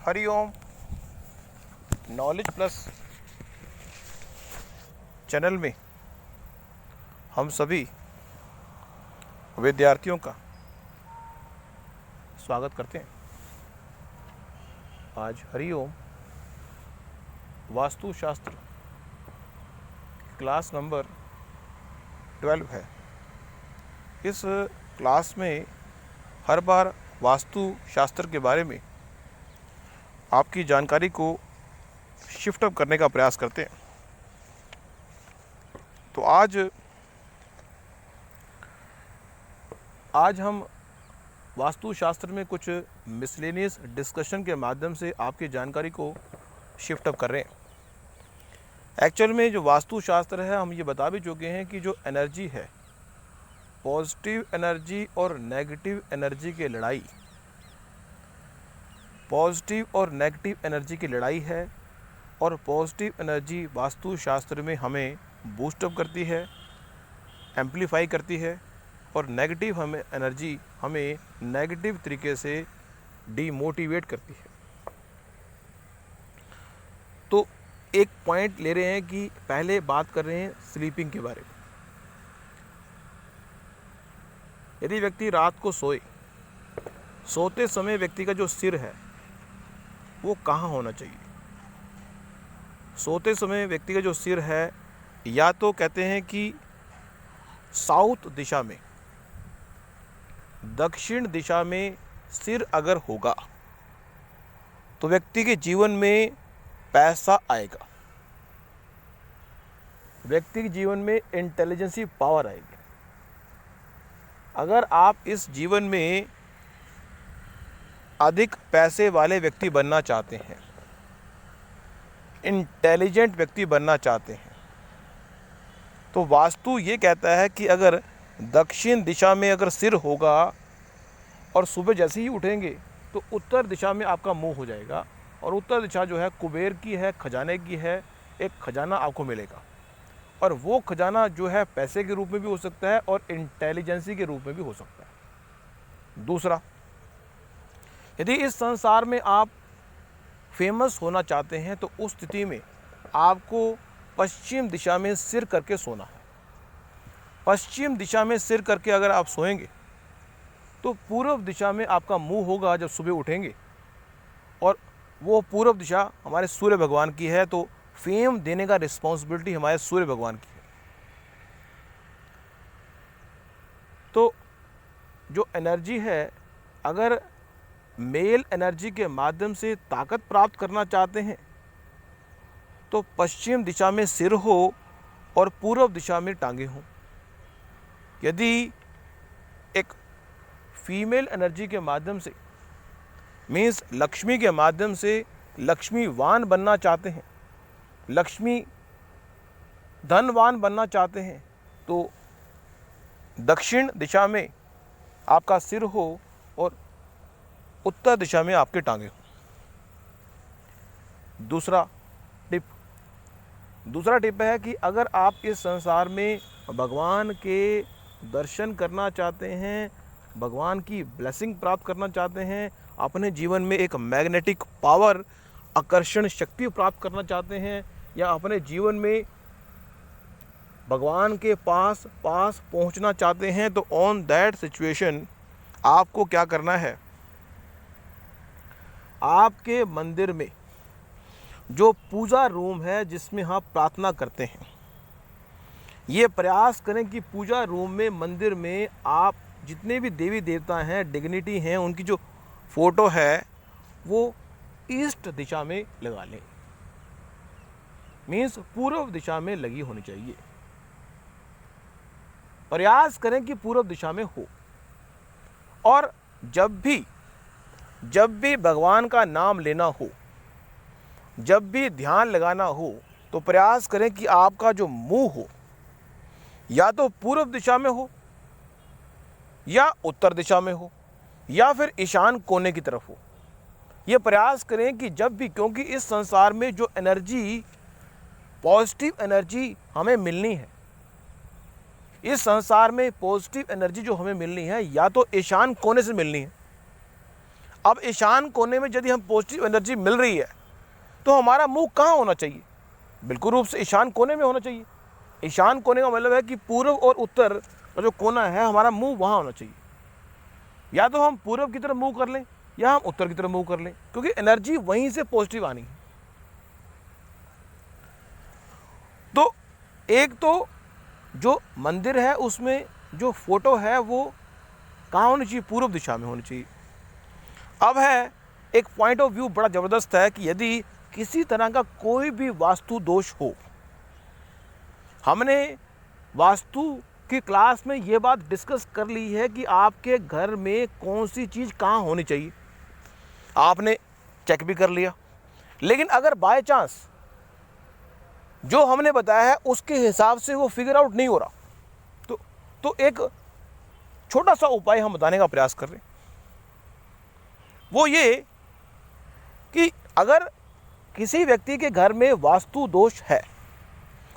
Hariom knowledge plus channel में हम सभी विद्यार्थियों का स्वागत करते हैं। आज हरिओम वास्तुशास्त्र क्लास नंबर 12 है। इस क्लास में हर बार वास्तुशास्त्र के बारे में आपकी जानकारी को शिफ्ट अप करने का प्रयास करते हैं। तो आज हम वास्तुशास्त्र में कुछ मिसलेनियस डिस्कशन के माध्यम से आपकी जानकारी को शिफ्ट अप कर रहे हैं। एक्चुअल में जो वास्तुशास्त्र है, हम ये बता भी चुके हैं कि जो एनर्जी है, पॉजिटिव एनर्जी और नेगेटिव एनर्जी की लड़ाई, पॉजिटिव और नेगेटिव एनर्जी की लड़ाई है। और पॉजिटिव एनर्जी वास्तुशास्त्र में हमें बूस्टअप करती है, एम्पलीफाई करती है, और नेगेटिव एनर्जी हमें नेगेटिव तरीके से डीमोटिवेट करती है। तो एक पॉइंट ले रहे हैं कि पहले बात कर रहे हैं स्लीपिंग के बारे में। यदि व्यक्ति रात को सोते समय व्यक्ति का जो सिर है वो कहाँ होना चाहिए? सोते समय व्यक्ति का जो सिर है, या तो कहते हैं कि साउथ दिशा में, दक्षिण दिशा में सिर अगर होगा तो व्यक्ति के जीवन में पैसा आएगा, व्यक्ति के जीवन में इंटेलिजेंसी पावर आएगी। अगर आप इस जीवन में अधिक पैसे वाले व्यक्ति बनना चाहते हैं, इंटेलिजेंट व्यक्ति बनना चाहते हैं, तो वास्तु ये कहता है कि अगर दक्षिण दिशा में अगर सिर होगा और सुबह जैसे ही उठेंगे तो उत्तर दिशा में आपका मुंह हो जाएगा, और उत्तर दिशा जो है कुबेर की है, खजाने की है। एक खजाना आपको मिलेगा, और वो खजाना जो है पैसे के रूप में भी हो सकता है और इंटेलिजेंसी के रूप में भी हो सकता है। दूसरा, यदि इस संसार में आप फेमस होना चाहते हैं तो उस स्थिति में आपको पश्चिम दिशा में सिर करके सोना है। पश्चिम दिशा में सिर करके अगर आप सोएंगे तो पूर्व दिशा में आपका मुंह होगा जब सुबह उठेंगे, और वो पूर्व दिशा हमारे सूर्य भगवान की है, तो फेम देने का रिस्पॉन्सिबिलिटी हमारे सूर्य भगवान की है। तो जो एनर्जी है, अगर मेल एनर्जी के माध्यम से ताकत प्राप्त करना चाहते हैं तो पश्चिम दिशा में सिर हो और पूर्व दिशा में टांगे हों। यदि एक फीमेल एनर्जी के माध्यम से, मीन्स लक्ष्मी के माध्यम से लक्ष्मीवान बनना चाहते हैं, लक्ष्मी धनवान बनना चाहते हैं, तो दक्षिण दिशा में आपका सिर हो और उत्तर दिशा में आपके टांगे हो। दूसरा टिप है कि अगर आप इस संसार में भगवान के दर्शन करना चाहते हैं, भगवान की ब्लेसिंग प्राप्त करना चाहते हैं, अपने जीवन में एक मैग्नेटिक पावर, आकर्षण शक्ति प्राप्त करना चाहते हैं, या अपने जीवन में भगवान के पास पहुंचना चाहते हैं, तो ऑन दैट सिचुएशन आपको क्या करना है? आपके मंदिर में जो पूजा रूम है जिसमें आप प्रार्थना करते हैं, ये प्रयास करें कि पूजा रूम में, मंदिर में आप जितने भी देवी देवता हैं, डिग्निटी हैं, उनकी जो फोटो है वो ईस्ट दिशा में लगा लें। मीन्स पूर्व दिशा में लगी होनी चाहिए। प्रयास करें कि पूर्व दिशा में हो। और जब भी भगवान का नाम लेना हो, जब भी ध्यान लगाना हो, तो प्रयास करें कि आपका जो मुंह हो या तो पूर्व दिशा में हो, या उत्तर दिशा में हो, या फिर ईशान कोने की तरफ हो। ये प्रयास करें कि जब भी, क्योंकि इस संसार में जो एनर्जी, पॉजिटिव एनर्जी हमें मिलनी है, इस संसार में पॉजिटिव एनर्जी जो हमें मिलनी है, या तो ईशान कोने से मिलनी है। अब ईशान कोने में यदि हम पॉजिटिव एनर्जी मिल रही है तो हमारा मुंह कहाँ होना चाहिए? बिल्कुल रूप से ईशान कोने में होना चाहिए। ईशान कोने का मतलब है कि पूर्व और उत्तर का जो कोना है हमारा मुंह वहाँ होना चाहिए। या तो हम पूर्व की तरफ मूव कर लें या हम उत्तर की तरफ मूव कर लें, क्योंकि एनर्जी वहीं से पॉजिटिव आनी है। तो एक तो जो मंदिर है उसमें जो फोटो है वो कहाँ होनी चाहिए? पूर्व दिशा में होनी चाहिए। अब है एक पॉइंट ऑफ व्यू बड़ा ज़बरदस्त है कि यदि किसी तरह का कोई भी वास्तु दोष हो, हमने वास्तु की क्लास में ये बात डिस्कस कर ली है कि आपके घर में कौन सी चीज़ कहाँ होनी चाहिए, आपने चेक भी कर लिया। लेकिन अगर बाय चांस जो हमने बताया है उसके हिसाब से वो फिगर आउट नहीं हो रहा, तो एक छोटा सा उपाय हम बताने का प्रयास कर रहे हैं। वो ये कि अगर किसी व्यक्ति के घर में वास्तु दोष है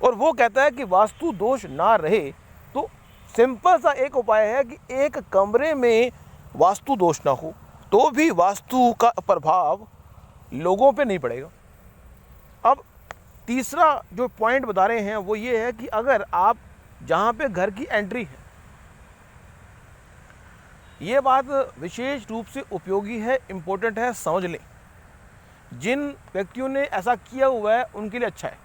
और वो कहता है कि वास्तु दोष ना रहे, तो सिंपल सा एक उपाय है कि एक कमरे में वास्तु दोष ना हो तो भी वास्तु का प्रभाव लोगों पे नहीं पड़ेगा। अब तीसरा जो पॉइंट बता रहे हैं वो ये है कि अगर आप जहाँ पे घर की एंट्री है, ये बात विशेष रूप से उपयोगी है, इम्पोर्टेंट है, समझ लें। जिन व्यक्तियों ने ऐसा किया हुआ है उनके लिए अच्छा है।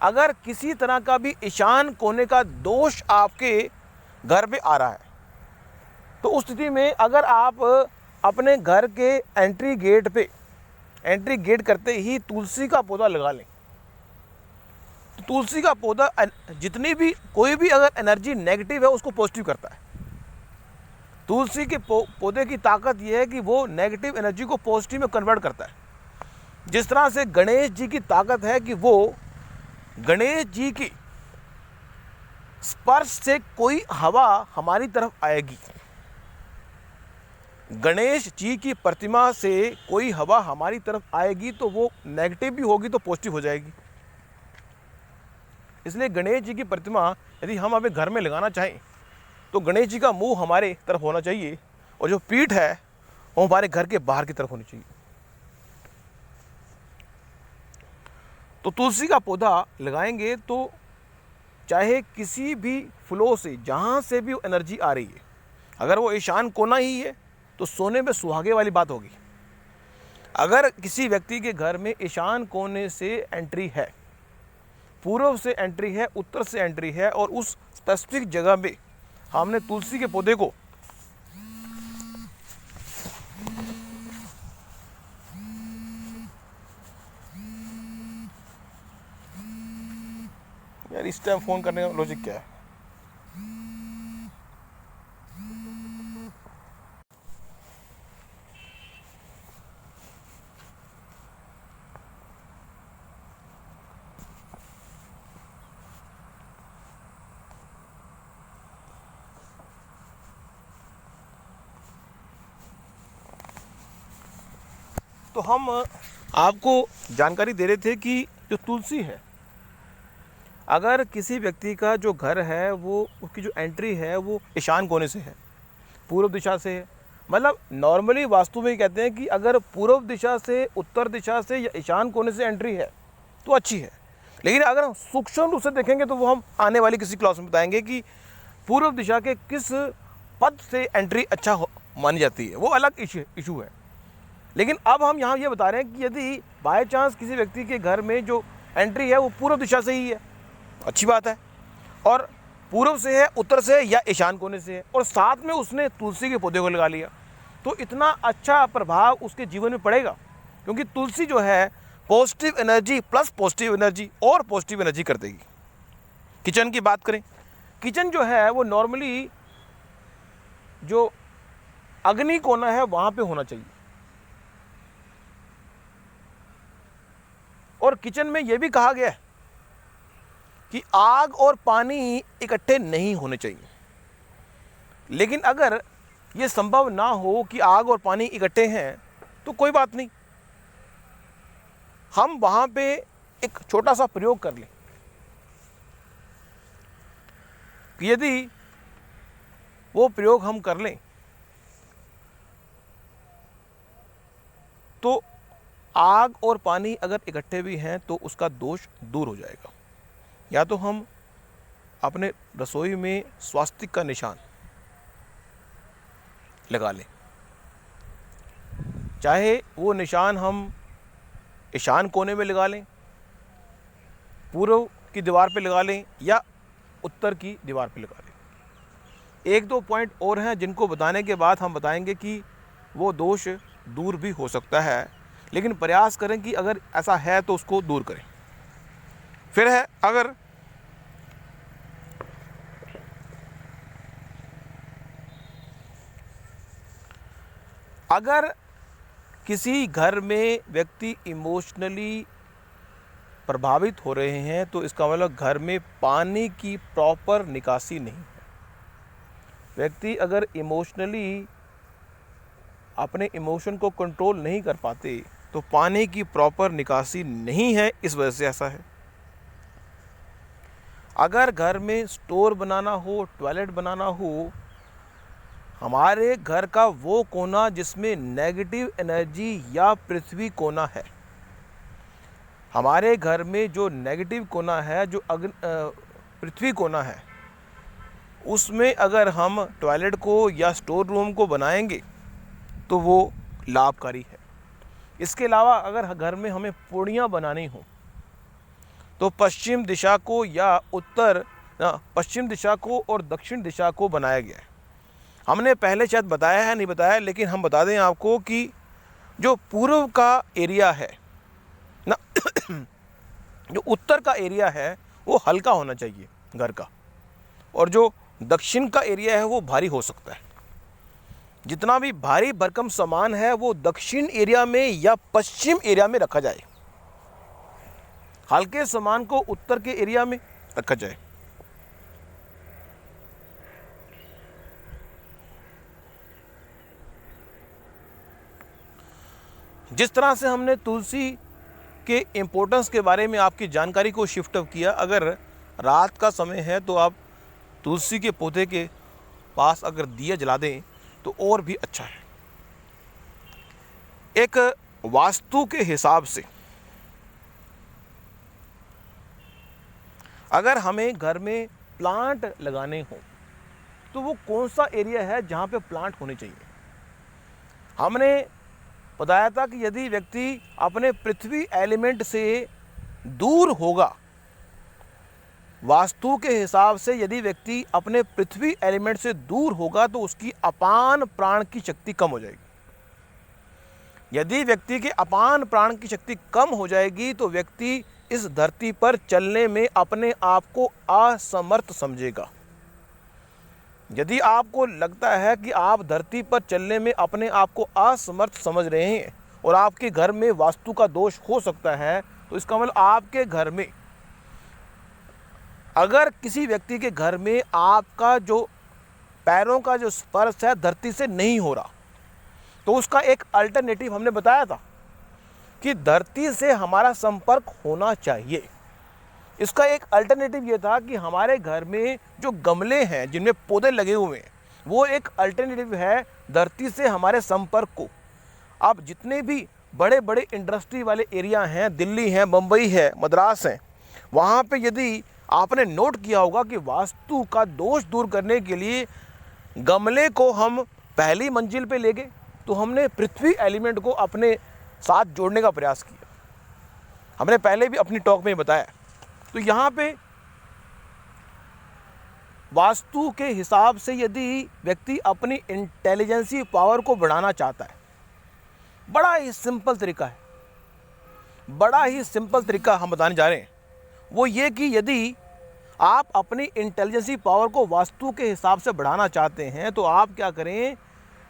अगर किसी तरह का भी ईशान कोने का दोष आपके घर पे आ रहा है तो उस स्थिति में अगर आप अपने घर के एंट्री गेट करते ही तुलसी का पौधा लगा लें, तो तुलसी का पौधा जितनी भी कोई भी अगर एनर्जी नेगेटिव है उसको पॉजिटिव करता है। तुलसी के पौधे की ताकत यह है कि वो नेगेटिव एनर्जी को पॉजिटिव में कन्वर्ट करता है। जिस तरह से गणेश जी की ताकत है कि वो गणेश जी की स्पर्श से कोई हवा हमारी तरफ आएगी, गणेश जी की प्रतिमा से कोई हवा हमारी तरफ आएगी तो वो नेगेटिव भी होगी तो पॉजिटिव हो जाएगी। इसलिए गणेश जी की प्रतिमा यदि हम अपने घर में लगाना चाहें तो गणेश जी का मुंह हमारे तरफ होना चाहिए और जो पीठ है वो हमारे घर के बाहर की तरफ होनी चाहिए। तो तुलसी का पौधा लगाएंगे तो चाहे किसी भी फ्लो से जहाँ से भी एनर्जी आ रही है, अगर वो ईशान कोना ही है तो सोने में सुहागे वाली बात होगी। अगर किसी व्यक्ति के घर में ईशान कोने से एंट्री है, पूर्व से एंट्री है, उत्तर से एंट्री है और उस स्पेसिफिक जगह में हमने तुलसी के पौधे को यार इस टाइम फ़ोन करने का लॉजिक क्या है? तो हम आपको जानकारी दे रहे थे कि जो तुलसी है, अगर किसी व्यक्ति का जो घर है वो उसकी जो एंट्री है वो ईशान कोने से है, पूर्व दिशा से है, मतलब नॉर्मली वास्तु में कहते हैं कि अगर पूर्व दिशा से, उत्तर दिशा से या ईशान कोने से एंट्री है तो अच्छी है। लेकिन अगर हम सूक्ष्म रूप से देखेंगे तो वो हम आने वाली किसी क्लास में बताएंगे कि पूर्व दिशा के किस पद से एंट्री अच्छा मानी जाती है, वो अलग इशू है। लेकिन अब हम यहाँ ये बता रहे हैं कि यदि बाय चांस किसी व्यक्ति के घर में जो एंट्री है वो पूर्व दिशा से ही है, अच्छी बात है, और पूर्व से है, उत्तर से है या ईशान कोने से है, और साथ में उसने तुलसी के पौधे को लगा लिया, तो इतना अच्छा प्रभाव उसके जीवन में पड़ेगा। क्योंकि तुलसी जो है positive energy plus positive energy और पॉजिटिव एनर्जी कर देगी। किचन की बात करें, किचन जो है वो नॉर्मली जो अग्नि कोना है वहाँ पे होना चाहिए, और किचन में ये भी कहा गया है कि आग और पानी इकट्ठे नहीं होने चाहिए। लेकिन अगर ये संभव ना हो कि आग और पानी इकट्ठे हैं तो कोई बात नहीं, हम वहाँ पे एक छोटा सा प्रयोग कर लें कि यदि वो प्रयोग हम कर लें तो आग और पानी अगर इकट्ठे भी हैं तो उसका दोष दूर हो जाएगा। या तो हम अपने रसोई में स्वास्तिक का निशान लगा लें, चाहे वो निशान हम ईशान कोने में लगा लें, पूर्व की दीवार पे लगा लें या उत्तर की दीवार पे लगा लें। एक दो पॉइंट और हैं जिनको बताने के बाद हम बताएंगे कि वो दोष दूर भी हो सकता है, लेकिन प्रयास करें कि अगर ऐसा है तो उसको दूर करें। फिर है, अगर किसी घर में व्यक्ति इमोशनली प्रभावित हो रहे हैं तो इसका मतलब घर में पानी की प्रॉपर निकासी नहीं है। व्यक्ति अगर इमोशनली अपने इमोशन को कंट्रोल नहीं कर पाते तो पानी की प्रॉपर निकासी नहीं है, इस वजह से ऐसा है। अगर घर में स्टोर बनाना हो, टॉयलेट बनाना हो, हमारे घर का वो कोना जिसमें नेगेटिव एनर्जी या पृथ्वी कोना है, हमारे घर में जो नेगेटिव कोना है, जो पृथ्वी कोना है, उसमें अगर हम टॉयलेट को या स्टोर रूम को बनाएंगे तो वो लाभकारी है। इसके अलावा अगर घर में हमें पूड़ियाँ बनानी हो तो पश्चिम दिशा को या पश्चिम दिशा को और दक्षिण दिशा को बनाया गया है। हमने पहले शायद बताया है, नहीं बताया, लेकिन हम बता दें आपको कि जो पूर्व का एरिया है ना, जो उत्तर का एरिया है वो हल्का होना चाहिए घर का, और जो दक्षिण का एरिया है वो भारी हो सकता है। जितना भी भारी भरकम सामान है वो दक्षिण एरिया में या पश्चिम एरिया में रखा जाए, हल्के सामान को उत्तर के एरिया में रखा जाए। जिस तरह से हमने तुलसी के इम्पोर्टेंस के बारे में आपकी जानकारी को शिफ्ट अप किया, अगर रात का समय है तो आप तुलसी के पौधे के पास अगर दिया जला दें तो और भी अच्छा है। एक वास्तु के हिसाब से अगर हमें घर में प्लांट लगाने हो तो वो कौन सा एरिया है जहाँ पे प्लांट होने चाहिए। हमने बताया था कि यदि व्यक्ति अपने पृथ्वी एलिमेंट से दूर होगा, वास्तु के हिसाब से यदि व्यक्ति अपने पृथ्वी एलिमेंट से दूर होगा तो उसकी अपान प्राण की शक्ति कम हो जाएगी। यदि व्यक्ति के अपान प्राण की शक्ति कम हो जाएगी तो व्यक्ति इस धरती पर चलने में अपने आप को असमर्थ समझेगा। यदि आपको लगता है कि आप धरती पर चलने में अपने आप को असमर्थ समझ रहे हैं और आपके घर में वास्तु का दोष हो सकता है, तो इसका मतलब आपके घर में, अगर किसी व्यक्ति के घर में आपका जो पैरों का जो स्पर्श है धरती से नहीं हो रहा, तो उसका एक अल्टरनेटिव हमने बताया था कि धरती से हमारा संपर्क होना चाहिए। इसका एक अल्टरनेटिव ये था कि हमारे घर में जो गमले हैं जिनमें पौधे लगे हुए हैं, वो एक अल्टरनेटिव है धरती से हमारे संपर्क को। अब जितने भी बड़े बड़े इंडस्ट्री वाले एरिया हैं, दिल्ली है, मुंबई है, मद्रास है, वहाँ पे यदि आपने नोट किया होगा कि वास्तु का दोष दूर करने के लिए गमले को हम पहली मंजिल पे ले गए, तो हमने पृथ्वी एलिमेंट को अपने साथ जोड़ने का प्रयास किया। हमने पहले भी अपनी टॉक में बताया। तो यहाँ पे वास्तु के हिसाब से यदि व्यक्ति अपनी इंटेलिजेंसी पावर को बढ़ाना चाहता है, बड़ा ही सिंपल तरीका है, बड़ा ही सिंपल तरीका हम बताने जा रहे हैं। वो ये कि यदि आप अपनी इंटेलिजेंसी पावर को वास्तु के हिसाब से बढ़ाना चाहते हैं तो आप क्या करें,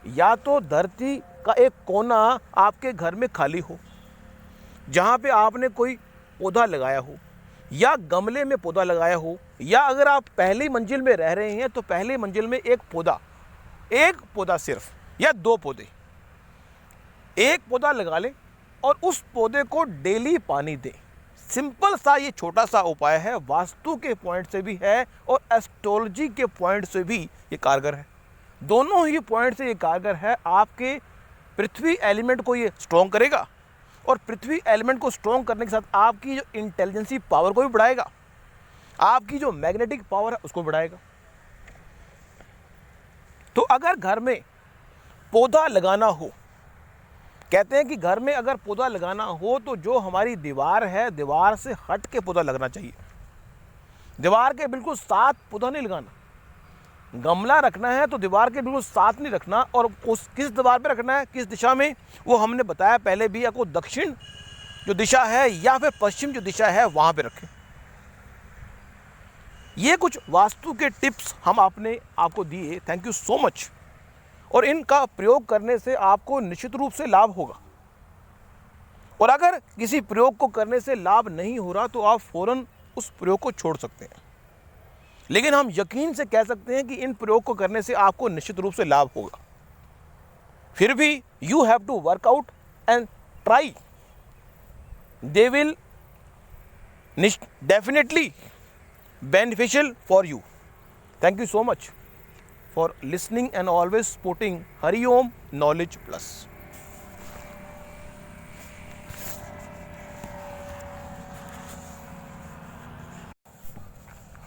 या तो धरती का एक कोना आपके घर में खाली हो जहाँ पे आपने कोई पौधा लगाया हो, या गमले में पौधा लगाया हो, या अगर आप पहली मंजिल में रह रहे हैं तो पहली मंजिल में एक पौधा सिर्फ या दो पौधे, एक पौधा लगा लें और उस पौधे को डेली पानी दें। सिंपल सा ये छोटा सा उपाय है, वास्तु के पॉइंट से भी है और एस्ट्रोलॉजी के पॉइंट से भी ये कारगर है। दोनों ही पॉइंट से ये कारगर है आपके पृथ्वी एलिमेंट को ये स्ट्रॉन्ग करेगा और पृथ्वी एलिमेंट को स्ट्रॉन्ग करने के साथ आपकी जो इंटेलिजेंसी पावर को भी बढ़ाएगा, आपकी जो मैग्नेटिक पावर है उसको बढ़ाएगा। तो अगर घर में पौधा लगाना हो, कहते हैं कि घर में अगर पौधा लगाना हो तो जो हमारी दीवार है, दीवार से हट के पौधा लगना चाहिए। दीवार के बिल्कुल साथ पौधा नहीं लगाना। गमला रखना है तो दीवार के बिल्कुल साथ नहीं रखना, और उस किस दीवार पे रखना है, किस दिशा में, वो हमने बताया पहले भी। आपको दक्षिण जो दिशा है या फिर पश्चिम जो दिशा है वहाँ पे रखें। ये कुछ वास्तु के टिप्स हम आपको दिए। Thank you so much. और इनका प्रयोग करने से आपको निश्चित रूप से लाभ होगा। और अगर किसी प्रयोग को करने से लाभ नहीं हो रहा तो आप फौरन उस प्रयोग को छोड़ सकते हैं। लेकिन हम यकीन से कह सकते हैं कि इन प्रयोग को करने से आपको निश्चित रूप से लाभ होगा। फिर भी you have to work out and try, they will definitely beneficial for you. Thank you so much for listening and always supporting Hari Om Knowledge Plus.